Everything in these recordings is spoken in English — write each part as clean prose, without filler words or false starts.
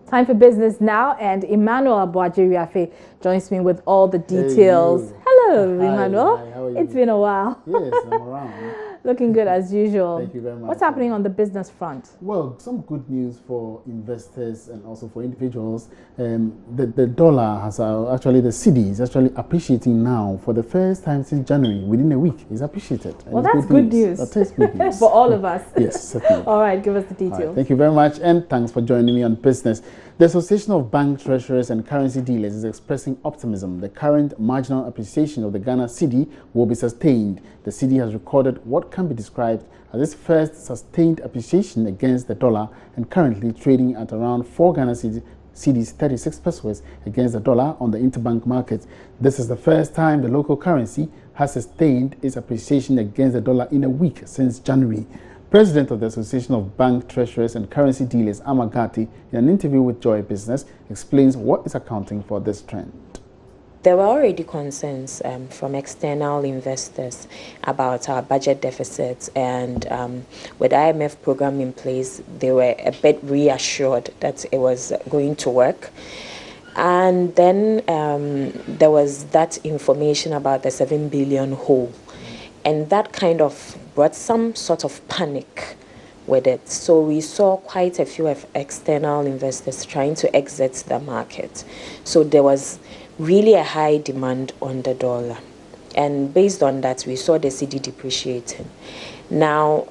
Time for business now, and Emmanuel Boajiriafe joins me with all the details. Hey, Hello, Emmanuel. Hi, how are you? It's been a while. Yes, I'm around. Looking good as usual. Thank you very much. What's happening on the business front? Well, some good news for investors and also for individuals. The dollar has actually, the cedi is actually appreciating now for the first time since January. Within a week, it's appreciated. Well, that's good news. That is good news. For all of us. Yes, certainly. All right, give us the details. Right, thank you very much, and thanks for joining me on Business. The Association of Bank Treasurers and Currency Dealers is expressing optimism the current marginal appreciation of the Ghana cedi will be sustained. The cedi has recorded what can be described as its first sustained appreciation against the dollar and currently trading at around 4 Ghana cedis 36 pesos against the dollar on the interbank market. This is the first time the local currency has sustained its appreciation against the dollar in a week since January. President of the Association of Bank Treasurers and Currency Dealers, Amagati, in an interview with Joy Business, explains what is accounting for this trend. There were already concerns from external investors about our budget deficits, and with IMF program in place, they were a bit reassured that it was going to work. And then there was that information about the 7 billion hole, and that kind of brought some sort of panic with it. So we saw quite a few external investors trying to exit the market. So there was really a high demand on the dollar. And based on that, we saw the cedi depreciating. Now,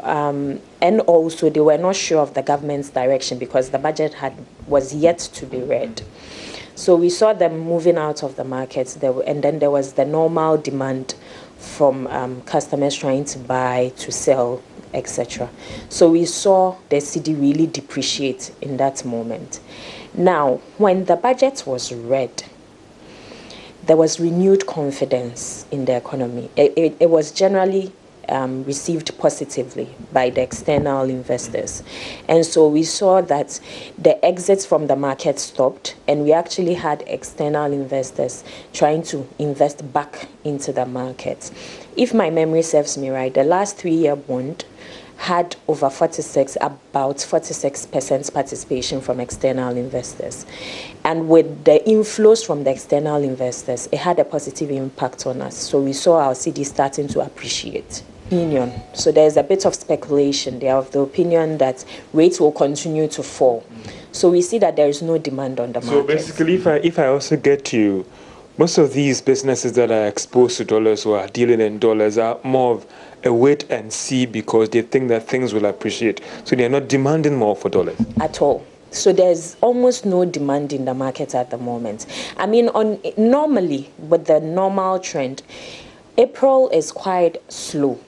and also they were not sure of the government's direction because the budget was yet to be read. So we saw them moving out of the market, and then there was the normal demand from customers trying to buy, to sell, etc. So we saw the cedi really depreciate in that moment. Now, when the budget was read, there was renewed confidence in the economy. It was generally received positively by the external investors. And so we saw that the exits from the market stopped, and we actually had external investors trying to invest back into the market. If my memory serves me right, the last 3-year bond had about 46% participation from external investors. And with the inflows from the external investors, it had a positive impact on us. So we saw our cedi starting to appreciate. So there's a bit of speculation. They are of the opinion that rates will continue to fall. So we see that there is no demand on the market. So basically, if I also get you, most of these businesses that are exposed to dollars or are dealing in dollars are more of a wait and see because they think that things will appreciate. So they're not demanding more for dollars. At all. So there's almost no demand in the market at the moment. I mean, normally, with the normal trend, April is quite slow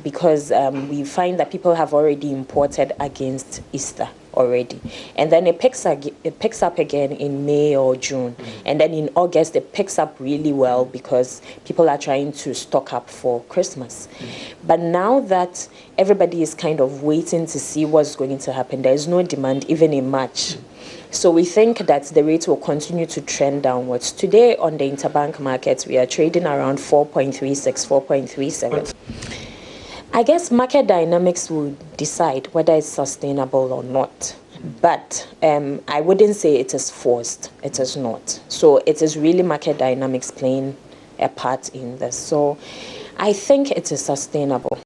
because we find that people have already imported against Easter already. And then it picks up again in May or June. And then in August, it picks up really well because people are trying to stock up for Christmas. But now that everybody is kind of waiting to see what's going to happen, there is no demand even in March. So we think that the rate will continue to trend downwards. Today on the interbank market, we are trading around 4.36, 4.37. I guess market dynamics will decide whether it's sustainable or not. But I wouldn't say it is forced. It is not. So it is really market dynamics playing a part in this. So I think it is sustainable.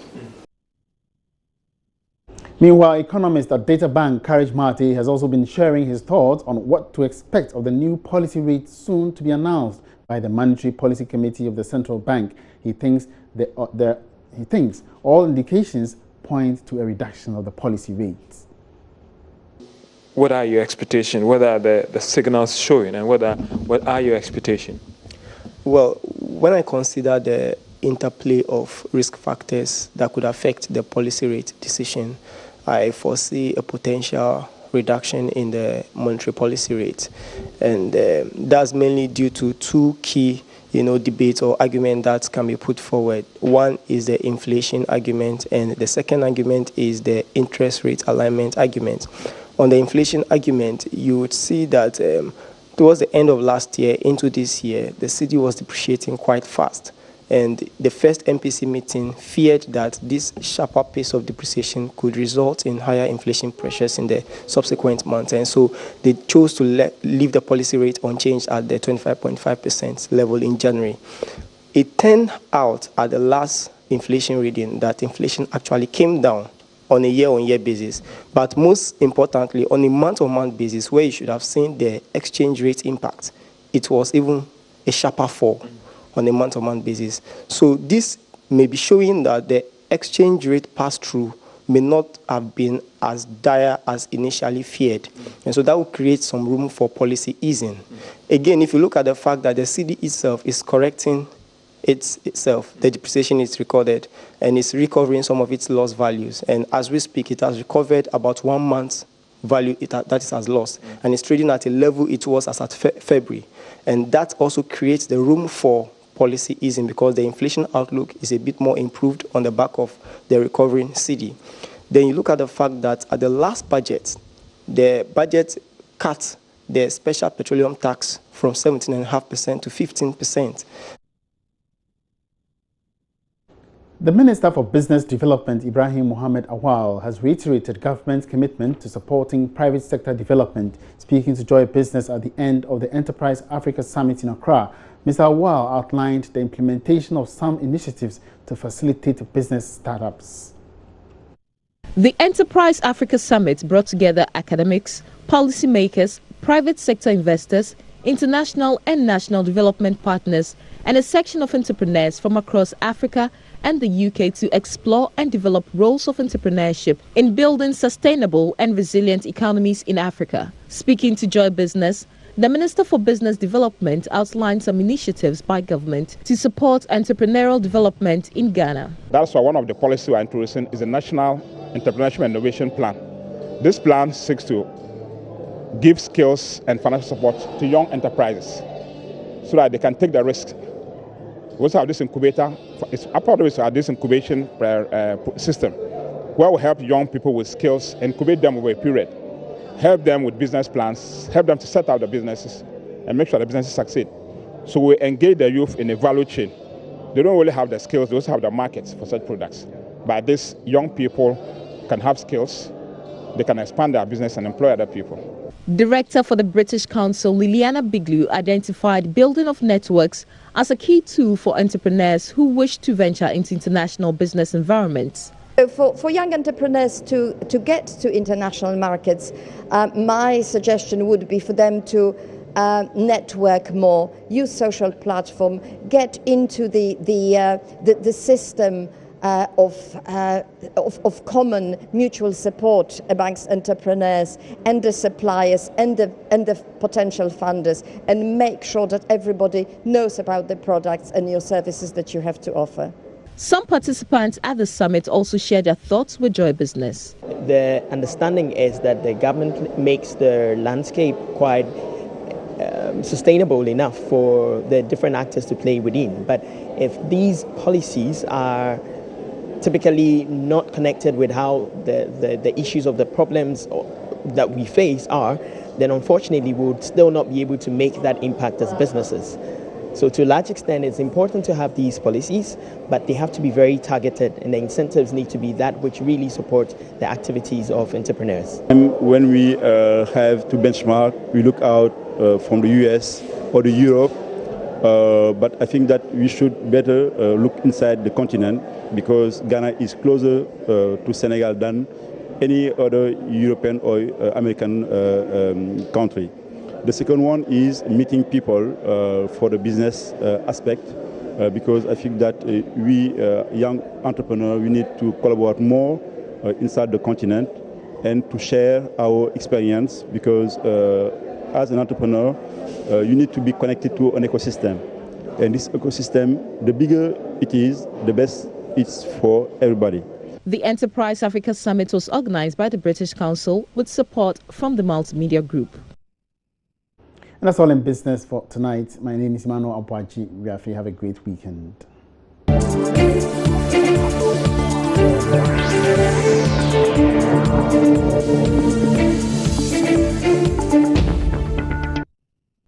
Meanwhile, economist at Data Bank, Courage Marty, has also been sharing his thoughts on what to expect of the new policy rate soon to be announced by the Monetary Policy Committee of the Central Bank. He thinks all indications point to a reduction of the policy rates. What are your expectations? What are the signals showing, and what are your expectations? Well, when I consider the interplay of risk factors that could affect the policy rate decision, I foresee a potential reduction in the monetary policy rate. And that's mainly due to two key debate or argument that can be put forward. One is the inflation argument, and the second argument is the interest rate alignment argument. On the inflation argument, you would see that towards the end of last year into this year, the cedi was depreciating quite fast. And the first MPC meeting feared that this sharper pace of depreciation could result in higher inflation pressures in the subsequent months. And so they chose to leave the policy rate unchanged at the 25.5% level in January. It turned out at the last inflation reading that inflation actually came down on a year-on-year basis, but most importantly, on a month-on-month basis, where you should have seen the exchange rate impact, it was even a sharper fall on a month-on-month basis. So this may be showing that the exchange rate pass-through may not have been as dire as initially feared. And so that will create some room for policy easing. Again, if you look at the fact that the cedi itself is correcting itself, the depreciation is recorded, and it's recovering some of its lost values. And as we speak, it has recovered about 1 month's value that it has lost. And it's trading at a level it was as at February. And that also creates the room for policy easing because the inflation outlook is a bit more improved on the back of the recovering cedi. Then you look at the fact that at the last budget, the budget cut the special petroleum tax from 17.5% to 15%. The Minister for Business Development, Ibrahim Mohammed Awal, has reiterated government's commitment to supporting private sector development. Speaking to Joy Business at the end of the Enterprise Africa Summit in Accra, Mr. Awal outlined the implementation of some initiatives to facilitate business startups. The Enterprise Africa Summit brought together academics, policymakers, private sector investors, international and national development partners, and a section of entrepreneurs from across Africa and the UK to explore and develop roles of entrepreneurship in building sustainable and resilient economies in Africa. Speaking to Joy Business, the Minister for Business Development outlined some initiatives by government to support entrepreneurial development in Ghana. That's why one of the policies we are introducing is a National Entrepreneurship and Innovation Plan. This plan seeks to give skills and financial support to young enterprises so that they can take the risk. We also have this incubator, a part of it is this incubation system, where we help young people with skills, incubate them over a period, help them with business plans, help them to set out the businesses, and make sure the businesses succeed. So we engage the youth in a value chain. They don't really have the skills, they also have the markets for such products. But these young people can have skills, they can expand their business and employ other people. Director for the British Council, Liliana Biglu, identified building of networks as a key tool for entrepreneurs who wish to venture into international business environments. For young entrepreneurs to get to international markets, my suggestion would be for them to network more, use social platform, get into the system of common mutual support amongst entrepreneurs and the suppliers and the potential funders, and make sure that everybody knows about the products and your services that you have to offer. Some participants at the summit also shared their thoughts with Joy Business. The understanding is that the government makes the landscape quite sustainable enough for the different actors to play within. But if these policies are typically not connected with how the issues of the problems that we face are, then unfortunately we would still not be able to make that impact as businesses. So to a large extent, it's important to have these policies, but they have to be very targeted, and the incentives need to be that which really support the activities of entrepreneurs. When we have to benchmark, we look out from the US or the Europe, but I think that we should better look inside the continent, because Ghana is closer to Senegal than any other European or American country. The second one is meeting people for the business aspect, because I think that we young entrepreneurs, we need to collaborate more inside the continent and to share our experience, because as an entrepreneur, you need to be connected to an ecosystem. And this ecosystem, the bigger it is, the best it's for everybody. The Enterprise Africa Summit was organized by the British Council with support from the Multimedia Group. And that's all in business for tonight. My name is Emmanuel Abwaji. We have a great weekend.